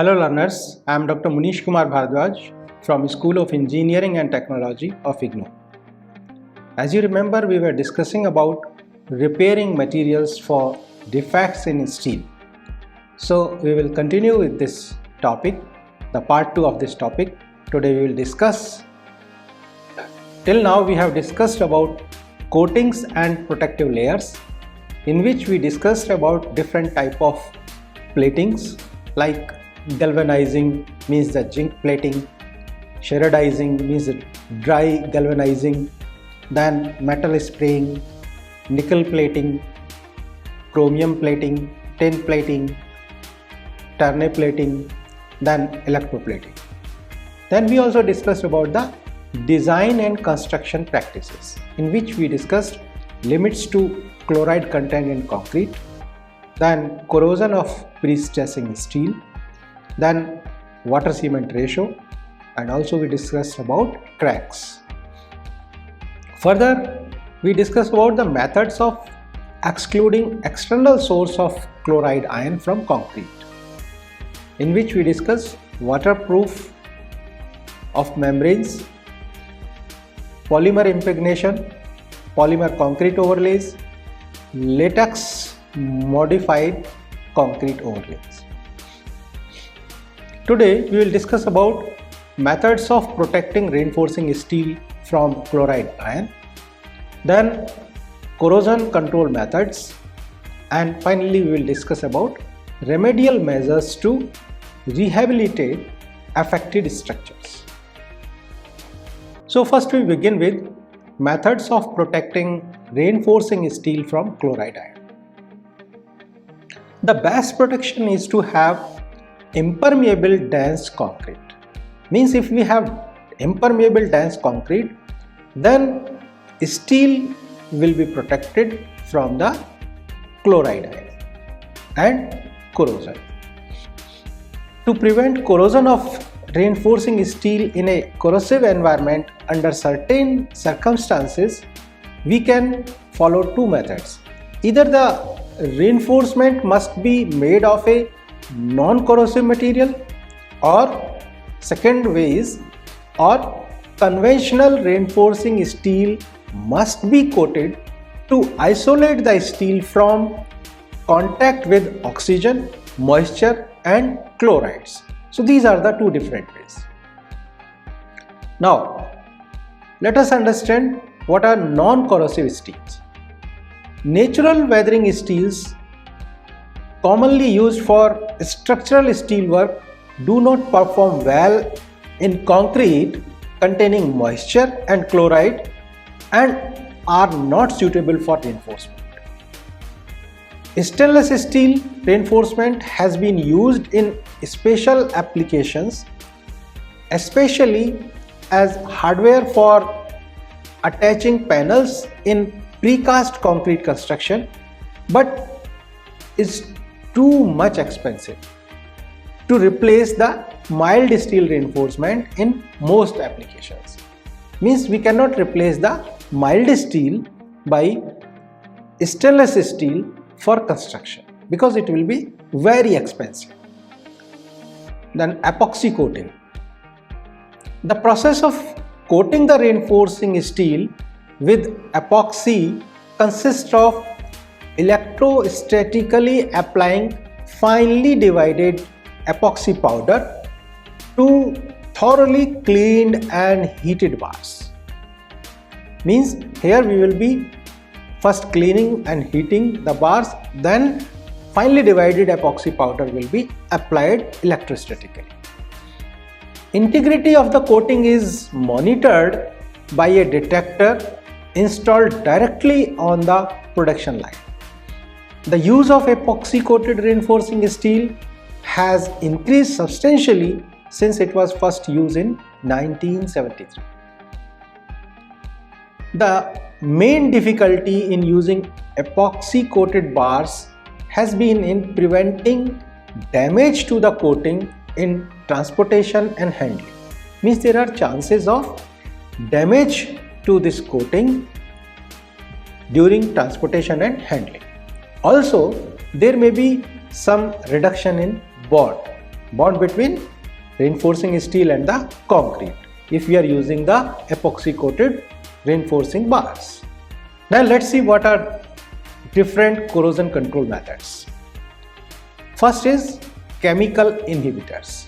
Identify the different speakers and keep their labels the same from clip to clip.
Speaker 1: Hello learners, I am Dr. Munish Kumar Bhardwaj from School of Engineering and Technology of IGNOU. As you remember, we were discussing about repairing materials for defects in steel. So we will continue with this topic, the part 2 of this topic. Today we will discuss, till now we have discussed about coatings and protective layers, in which we discussed about different type of platings like galvanizing means the zinc plating, shearodizing means the dry galvanizing, then metal spraying, nickel plating, chromium plating, tin plating, Ternay plating, then electroplating. Then we also discussed about the design and construction practices, in which we discussed limits to chloride content in concrete, then corrosion of pre-stressing steel, then water cement ratio, and also we discussed about cracks. Further, we discussed about the methods of excluding external source of chloride ion from concrete, in which we discussed waterproof of membranes, polymer impregnation, polymer concrete overlays, latex modified concrete overlays. Today we will discuss about methods of protecting reinforcing steel from chloride ion, then corrosion control methods, and finally we will discuss about remedial measures to rehabilitate affected structures. So first we begin with methods of protecting reinforcing steel from chloride ion. The best protection is to have impermeable dense concrete. Means if we have impermeable dense concrete, then steel will be protected from the chloride ion and corrosion. To prevent corrosion of reinforcing steel in a corrosive environment under certain circumstances, we can follow two methods. Either the reinforcement must be made of a non-corrosive material, or second way is, or conventional reinforcing steel must be coated to isolate the steel from contact with oxygen, moisture and chlorides. So these are the two different ways. Now let us understand what are non-corrosive steels. Natural weathering steels commonly used for structural steel work do not perform well in concrete containing moisture and chloride and are not suitable for reinforcement. Stainless steel reinforcement has been used in special applications, especially as hardware for attaching panels in precast concrete construction, but is too much expensive to replace the mild steel reinforcement in most applications. Means we cannot replace the mild steel by stainless steel for construction because it will be very expensive. Then epoxy coating. The process of coating the reinforcing steel with epoxy consists of electrostatically applying finely divided epoxy powder to thoroughly cleaned and heated bars. Means here we will be first cleaning and heating the bars, then finely divided epoxy powder will be applied electrostatically. Integrity of the coating is monitored by a detector installed directly on the production line. The use of epoxy coated reinforcing steel has increased substantially since it was first used in 1973. The main difficulty in using epoxy coated bars has been in preventing damage to the coating in transportation and handling. Means there are chances of damage to this coating during transportation and handling. Also, there may be some reduction in bond. bond between reinforcing steel and the concrete if we are using the epoxy coated reinforcing bars. Now let's see what are different corrosion control methods. First is chemical inhibitors.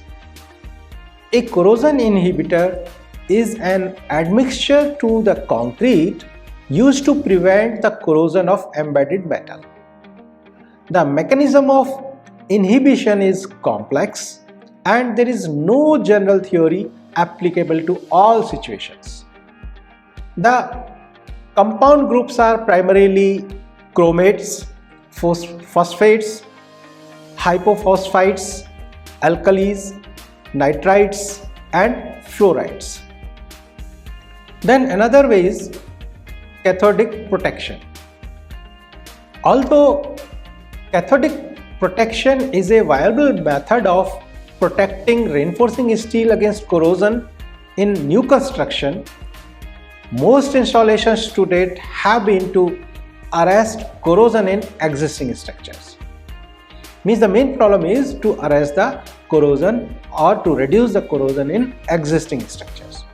Speaker 1: A corrosion inhibitor is an admixture to the concrete used to prevent the corrosion of embedded metal. The mechanism of inhibition is complex and there is no general theory applicable to all situations. The compound groups are primarily chromates, phosphates, hypophosphites, alkalis, nitrites and fluorides. Then another way is cathodic protection. Although cathodic protection is a viable method of protecting reinforcing steel against corrosion in new construction, most installations to date have been to arrest corrosion in existing structures. Means the main problem is to arrest the corrosion or to reduce the corrosion in existing structures.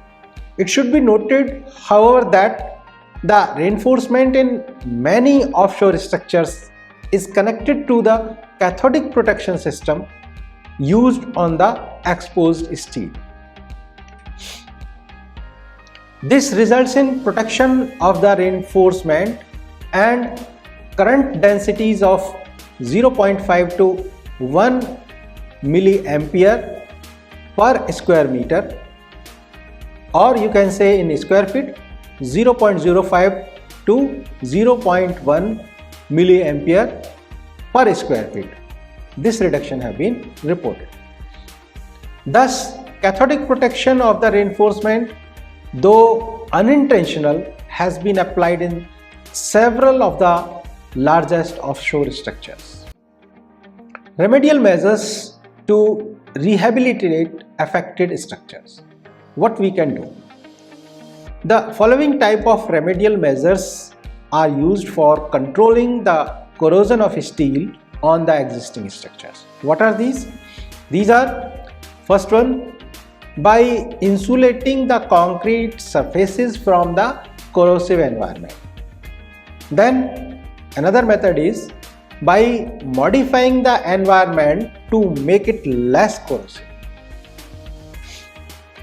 Speaker 1: It should be noted, however, that the reinforcement in many offshore structures is connected to the cathodic protection system used on the exposed steel. This results in protection of the reinforcement and current densities of 0.5 to 1 milliampere per square meter, or you can say in square feet 0.05 to 0.1 milliampere per square feet. This reduction have been reported. Thus, cathodic protection of the reinforcement, though unintentional, has been applied in several of the largest offshore structures. Remedial measures to rehabilitate affected structures. What we can do? The following type of remedial measures are used for controlling the corrosion of steel on the existing structures. What are these? These are, first one, by insulating the concrete surfaces from the corrosive environment. Then another method is by modifying the environment to make it less corrosive.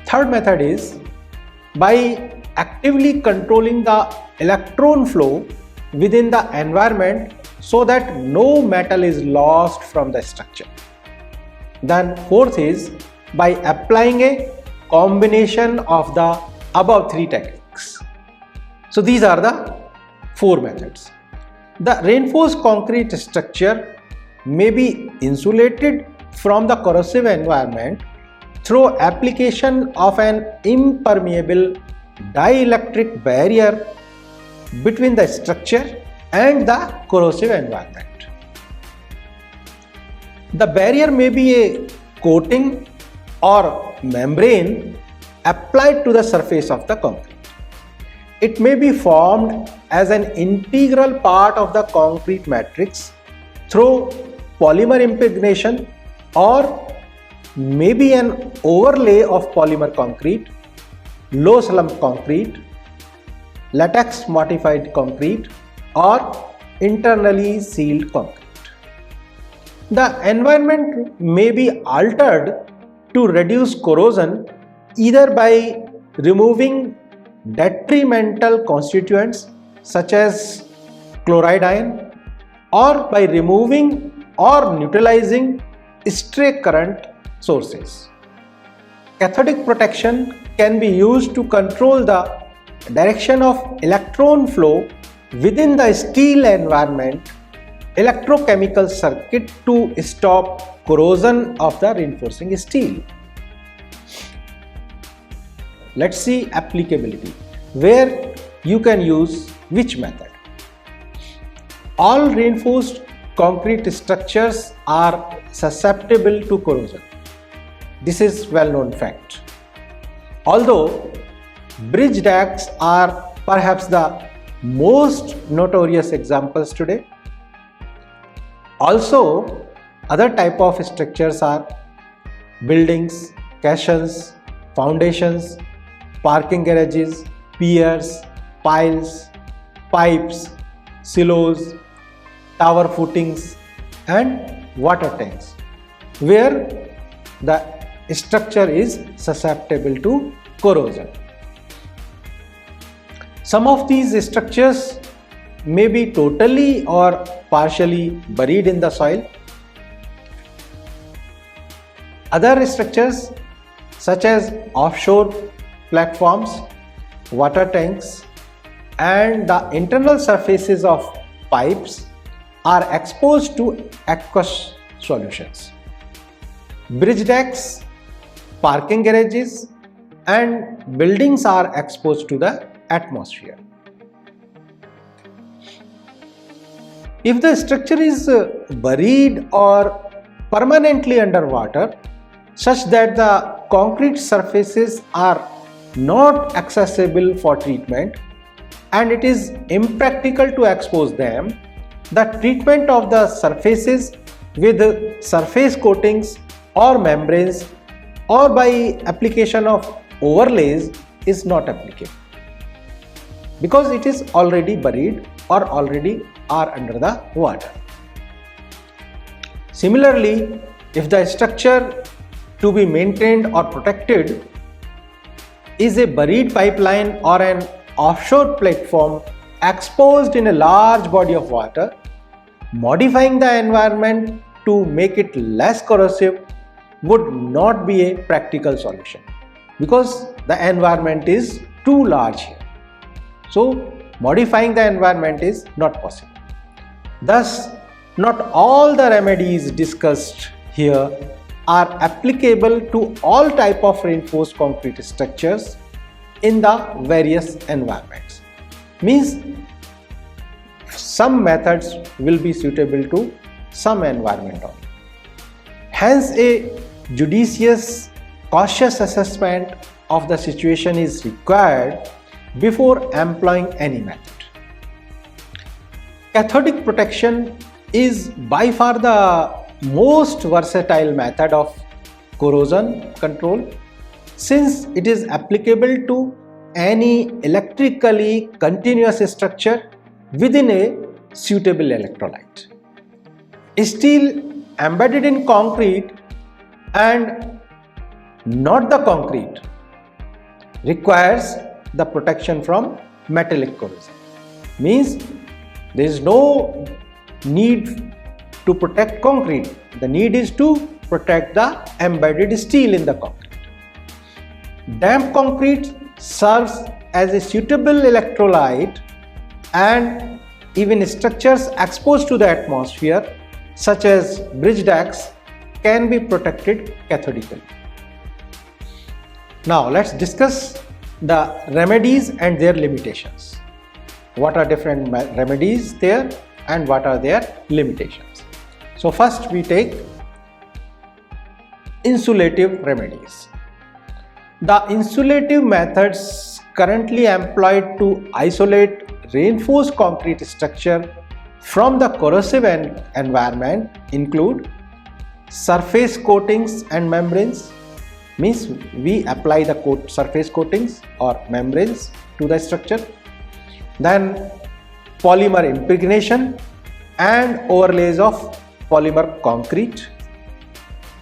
Speaker 1: Third method is by actively controlling the electron flow within the environment so that no metal is lost from the structure. Then fourth is by applying a combination of the above three techniques. So these are the four methods. The reinforced concrete structure may be insulated from the corrosive environment through application of an impermeable dielectric barrier between the structure and the corrosive environment. The barrier may be a coating or membrane applied to the surface of the concrete. It may be formed as an integral part of the concrete matrix through polymer impregnation or maybe an overlay of polymer concrete, low slump concrete, latex modified concrete or internally sealed concrete. The environment may be altered to reduce corrosion either by removing detrimental constituents such as chloride ion or by removing or neutralizing stray current sources. Cathodic protection can be used to control the direction of electron flow within the steel environment electrochemical circuit to stop corrosion of the reinforcing steel. Let's see applicability, where you can use which method. All reinforced concrete structures are susceptible to corrosion. This is well-known fact. Although bridge decks are perhaps the most notorious examples today, also other type of structures are buildings, caissons, foundations, parking garages, piers, piles, pipes, silos, tower footings and water tanks, where the structure is susceptible to corrosion. Some of these structures may be totally or partially buried in the soil. Other structures such as offshore platforms, water tanks and the internal surfaces of pipes are exposed to aqueous solutions. Bridge decks, parking garages and buildings are exposed to the atmosphere. If the structure is buried or permanently underwater, such that the concrete surfaces are not accessible for treatment and it is impractical to expose them, the treatment of the surfaces with surface coatings or membranes or by application of overlays is not applicable, because it is already buried or already are under the water. Similarly, if the structure to be maintained or protected is a buried pipeline or an offshore platform exposed in a large body of water, modifying the environment to make it less corrosive would not be a practical solution, because the environment is too large here. So, modifying the environment is not possible. Thus, not all the remedies discussed here are applicable to all type of reinforced concrete structures in the various environments. Means some methods will be suitable to some environment only. Hence, a judicious, cautious assessment of the situation is required before employing any method. Cathodic protection is by far the most versatile method of corrosion control, since it is applicable to any electrically continuous structure within a suitable electrolyte. Steel embedded in concrete and not the concrete requires the protection from metallic corrosion. Means there is no need to protect concrete. The need is to protect the embedded steel in the concrete. Damp concrete serves as a suitable electrolyte, and even structures exposed to the atmosphere such as bridge decks can be protected cathodically. Now let's discuss the remedies and their limitations. What are different remedies there and what are their limitations? So first we take insulative remedies. The insulative methods currently employed to isolate reinforced concrete structure from the corrosive environment include surface coatings and membranes. Means we apply the surface coatings or membranes to the structure. Then polymer impregnation and overlays of polymer concrete.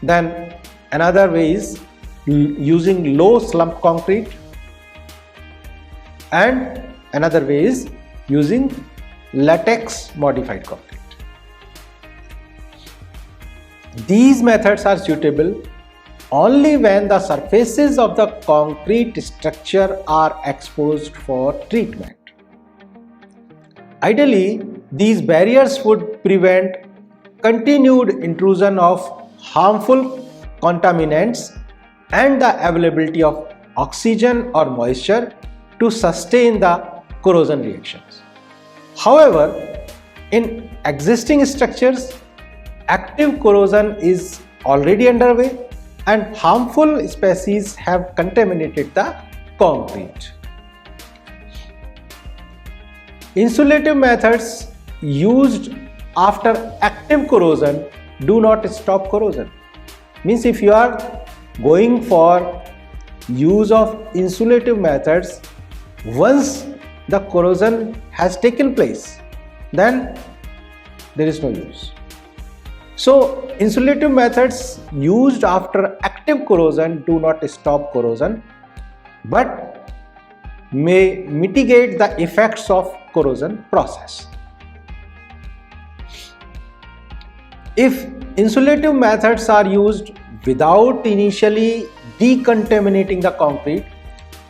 Speaker 1: Then another way is using low slump concrete, and another way is using latex modified concrete. These methods are suitable only when the surfaces of the concrete structure are exposed for treatment. Ideally, these barriers would prevent continued intrusion of harmful contaminants and the availability of oxygen or moisture to sustain the corrosion reactions. However, in existing structures, active corrosion is already underway and harmful species have contaminated the concrete. Insulative methods used after active corrosion do not stop corrosion. Means if you are going for use of insulative methods once the corrosion has taken place, then there is no use. So insulative methods used after active corrosion do not stop corrosion but may mitigate the effects of corrosion process. If insulative methods are used without initially decontaminating the concrete,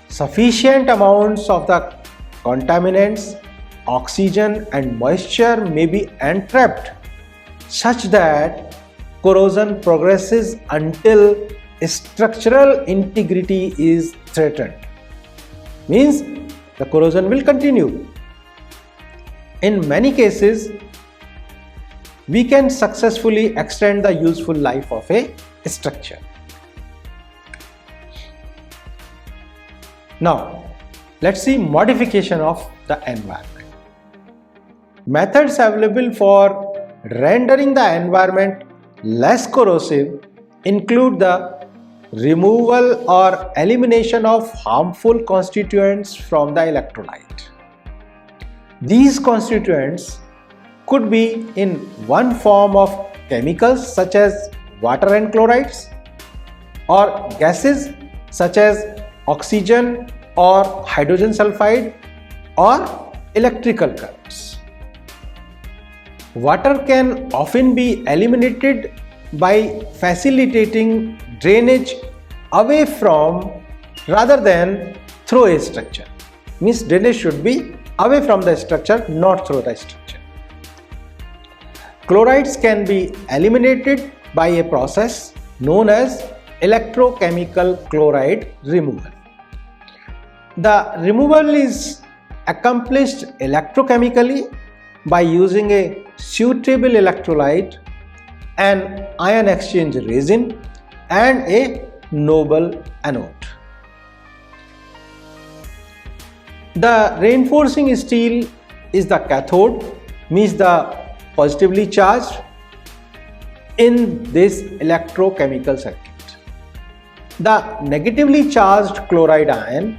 Speaker 1: sufficient amounts of the contaminants, oxygen and moisture may be entrapped such that corrosion progresses until structural integrity is threatened. Means the corrosion will continue. In many cases, we can successfully extend the useful life of a structure. Now, let's see modification of the environment. Methods available for rendering the environment less corrosive include the removal or elimination of harmful constituents from the electrolyte. These constituents could be in one form of chemicals such as water and chlorides, or gases such as oxygen or hydrogen sulfide, or electrical currents. Water can often be eliminated by facilitating drainage away from rather than through a structure. Means drainage should be away from the structure, not through the structure. Chlorides can be eliminated by a process known as electrochemical chloride removal. The removal is accomplished electrochemically by using a suitable electrolyte, an ion exchange resin and a noble anode. The reinforcing steel is the cathode, means the positively charged in this electrochemical circuit. The negatively charged chloride ion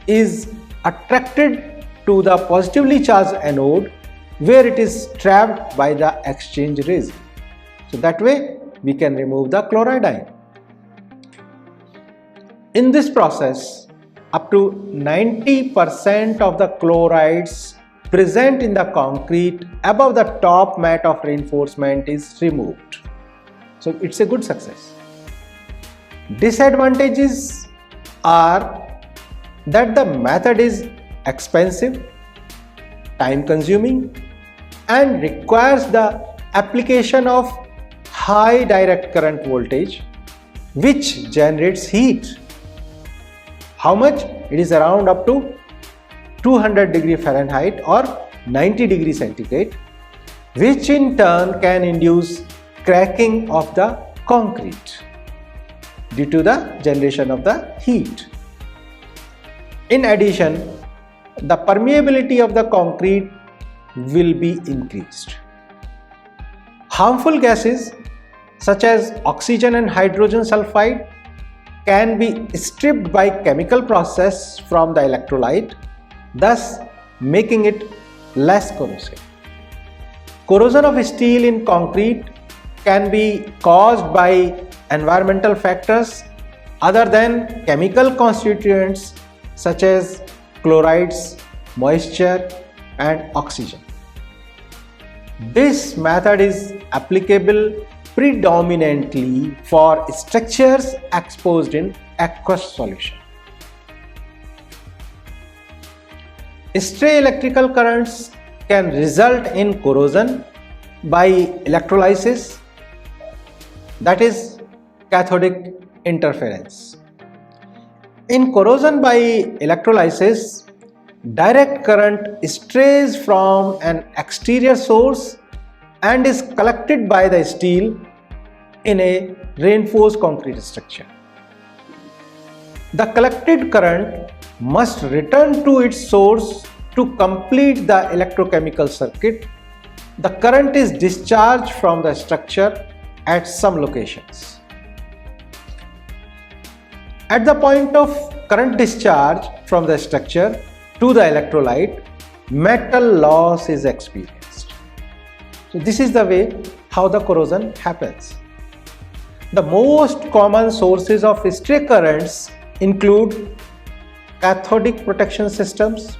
Speaker 1: is attracted to the positively charged anode where it is trapped by the exchange resin. So that way we can remove the chloride ion. In this process, up to 90% of the chlorides present in the concrete above the top mat of reinforcement is removed. So it's a good success. Disadvantages are that the method is expensive, time consuming and requires the application of high direct current voltage which generates heat. How much? It is around up to 200 degree Fahrenheit or 90 degree centigrade, which in turn can induce cracking of the concrete due to the generation of the heat. In addition, the permeability of the concrete will be increased. Harmful gases such as oxygen and hydrogen sulfide can be stripped by chemical process from the electrolyte, thus making it less corrosive. Corrosion of steel in concrete can be caused by environmental factors other than chemical constituents such as chlorides, moisture and oxygen. This method is applicable predominantly for structures exposed in aqueous solution. Stray electrical currents can result in corrosion by electrolysis, that is cathodic interference. In corrosion by electrolysis, direct current strays from an exterior source and is collected by the steel in a reinforced concrete structure. The collected current must return to its source to complete the electrochemical circuit. The current is discharged from the structure at some locations. At the point of current discharge from the structure to the electrolyte, metal loss is experienced. So this is the way how the corrosion happens. The most common sources of stray currents include cathodic protection systems,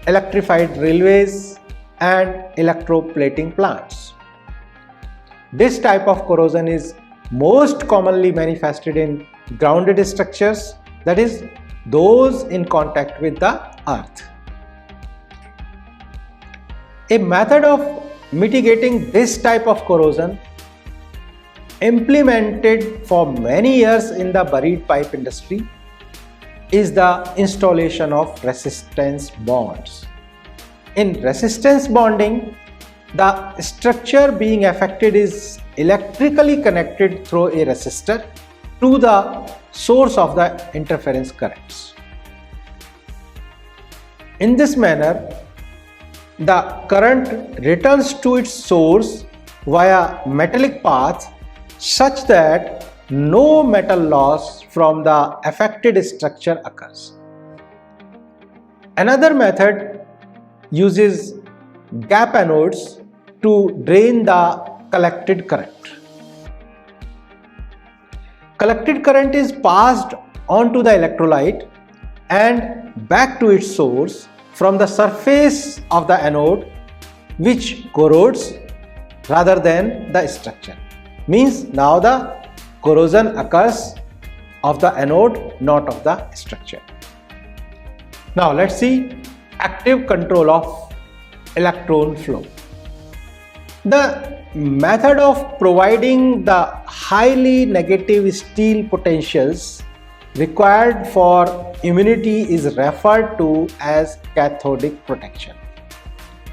Speaker 1: electrified railways, and electroplating plants. This type of corrosion is most commonly manifested in grounded structures, that is, those in contact with the earth. A method of mitigating this type of corrosion, implemented for many years in the buried pipe industry, is the installation of resistance bonds. In resistance bonding, the structure being affected is electrically connected through a resistor to the source of the interference currents. In this manner, the current returns to its source via metallic path such that no metal loss from the affected structure occurs. Another method uses gap anodes to drain the collected current. Collected current is passed onto the electrolyte and back to its source from the surface of the anode, which corrodes rather than the structure. Means now the corrosion occurs of the anode, not of the structure. Now let's see active control of electron flow. The method of providing the highly negative steel potentials required for immunity is referred to as cathodic protection.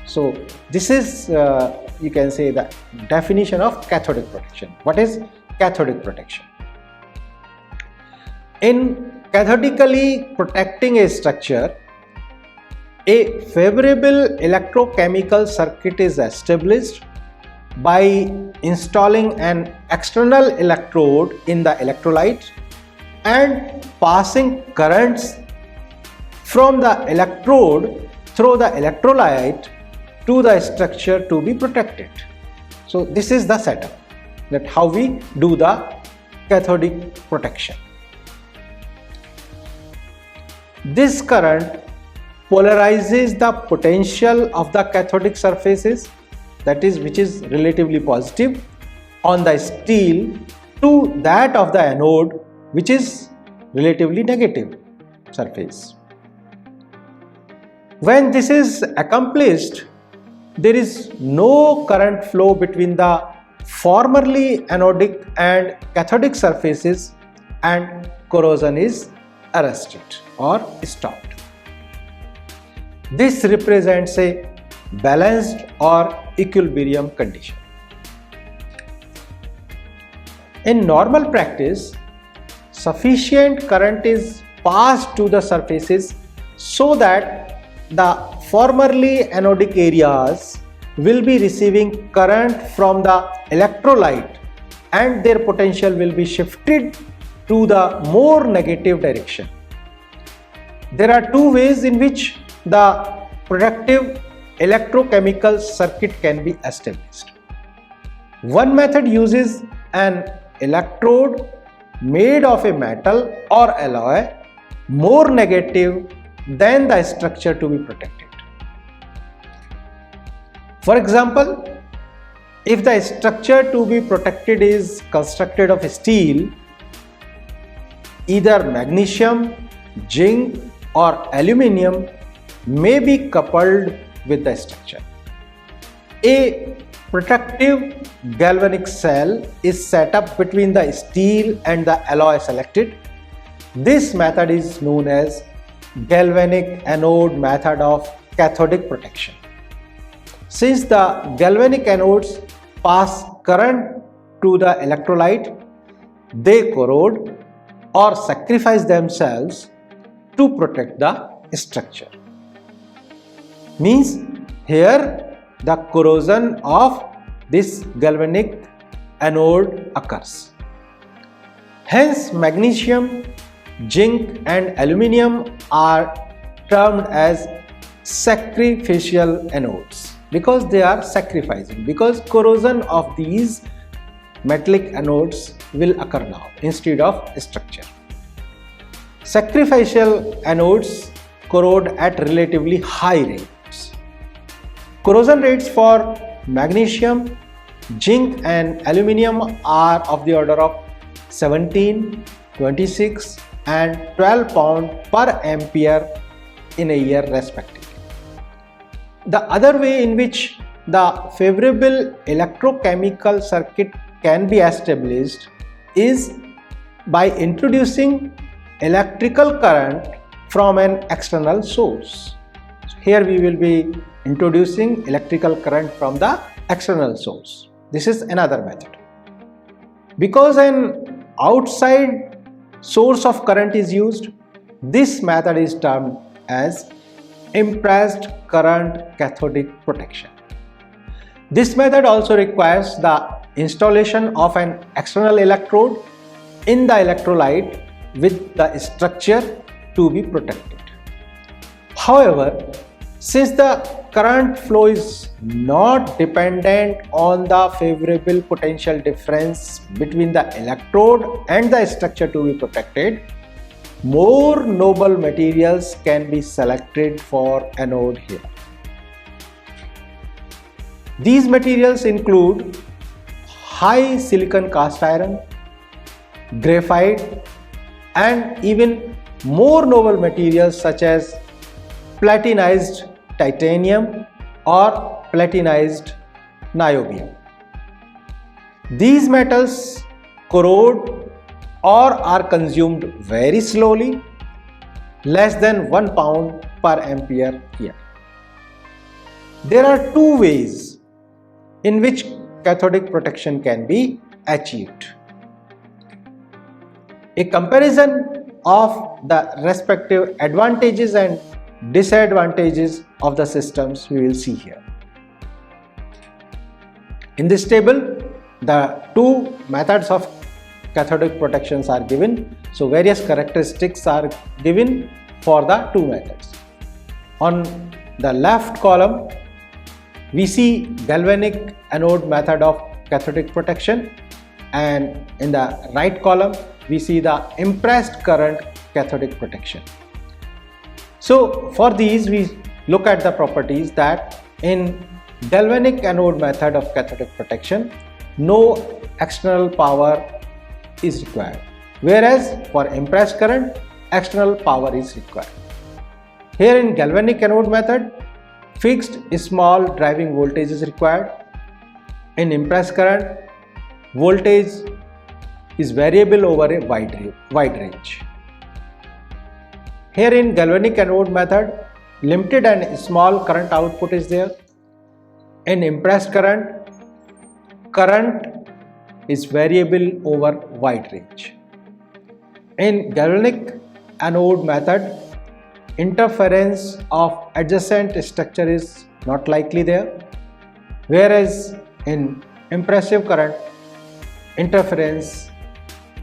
Speaker 1: So this is you can say the definition of cathodic protection. What is cathodic protection? In cathodically protecting a structure, a favorable electrochemical circuit is established by installing an external electrode in the electrolyte and passing currents from the electrode through the electrolyte to the structure to be protected. So this is the setup, that how we do the cathodic protection. This current polarizes the potential of the cathodic surfaces, that is, which is relatively positive on the steel, to that of the anode, which is relatively negative surface. When this is accomplished, there is no current flow between the formerly anodic and cathodic surfaces, and corrosion is arrested or stopped. This represents a balanced or equilibrium condition. In normal practice, sufficient current is passed to the surfaces so that the formerly anodic areas will be receiving current from the electrolyte and their potential will be shifted to the more negative direction. There are two ways in which the protective electrochemical circuit can be established. One method uses an electrode made of a metal or alloy more negative than the structure to be protected. For example, if the structure to be protected is constructed of steel, either magnesium, zinc, or aluminium may be coupled with the structure. A protective galvanic cell is set up between the steel and the alloy selected. This method is known as galvanic anode method of cathodic protection. Since the galvanic anodes pass current to the electrolyte, they corrode or sacrifice themselves to protect the structure. Means here the corrosion of this galvanic anode occurs. Hence, magnesium, zinc and aluminium are termed as sacrificial anodes because they are sacrificing, because corrosion of these metallic anodes will occur now instead of structure. Sacrificial anodes corrode at relatively high rates. Corrosion rates for magnesium, zinc and aluminium are of the order of 17, 26 and 12 pound per ampere in a year respectively. The other way in which the favorable electrochemical circuit can be established is by introducing electrical current from an external source. Here we will be introducing electrical current from the external source. This is another method. Because an outside source of current is used, this method is termed as impressed current cathodic protection. This method also requires the installation of an external electrode in the electrolyte with the structure to be protected. However, since the current flow is not dependent on the favorable potential difference between the electrode and the structure to be protected, more noble materials can be selected for anode here. These materials include high silicon cast iron, graphite, and even more noble materials such as platinized titanium or platinized niobium. These metals corrode or are consumed very slowly, less than 1 pound per ampere year. There are two ways in which cathodic protection can be achieved. A comparison of the respective advantages and disadvantages of the systems we will see here. In this table, the two methods of cathodic protections are given. So various characteristics are given for the two methods. On the left column, we see galvanic anode method of cathodic protection, and in the right column we see the impressed current cathodic protection. So for these we look at the properties that in galvanic anode method of cathodic protection, no external power is required, whereas for impressed current, external power is required. Here in galvanic anode method, fixed small driving voltage is required. In impressed current, voltage is variable over a wide range. Here in galvanic anode method, limited and small current output is there. In impressed current, current is variable over wide range. In galvanic anode method, interference of adjacent structure is not likely there, whereas in impressive current, interference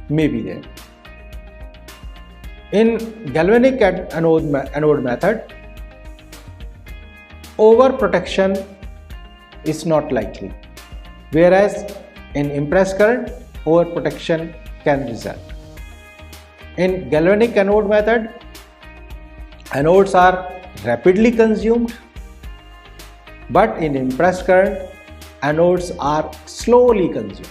Speaker 1: may be there. In galvanic anode method, overprotection is not likely, whereas in impressed current, overprotection can result. In galvanic anode method, anodes are rapidly consumed, but in impressed current, anodes are slowly consumed.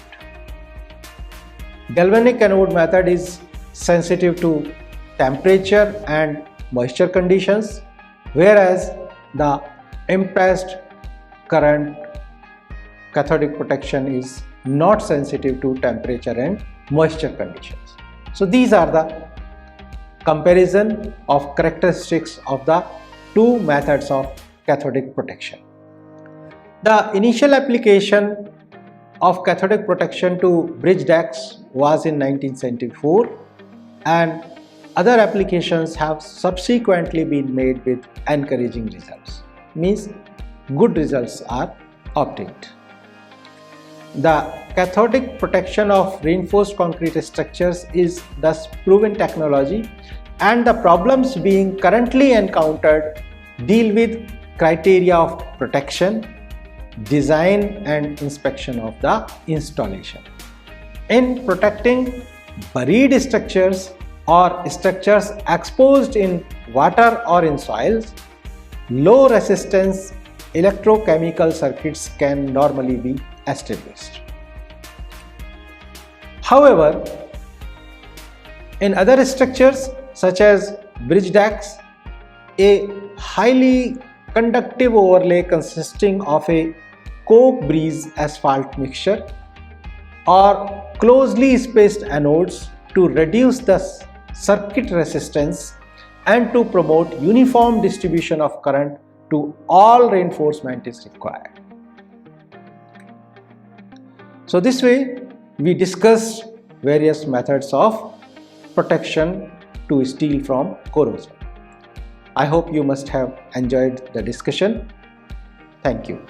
Speaker 1: Galvanic anode method is sensitive to temperature and moisture conditions, whereas the impressed current cathodic protection is not sensitive to temperature and moisture conditions. So these are the comparison of characteristics of the two methods of cathodic protection. The initial application of cathodic protection to bridge decks was in 1974, and other applications have subsequently been made with encouraging results. Means good results are obtained. The cathodic protection of reinforced concrete structures is thus proven technology, and the problems being currently encountered deal with criteria of protection, design and inspection of the installation. In protecting buried structures or structures exposed in water or in soils, low resistance electrochemical circuits can normally be established. However, in other structures such as bridge decks, a highly conductive overlay consisting of a coke breeze asphalt mixture or closely spaced anodes to reduce the circuit resistance and to promote uniform distribution of current to all reinforcement is required. So this way we discussed various methods of protection to steel from corrosion. I hope you must have enjoyed the discussion. Thank you.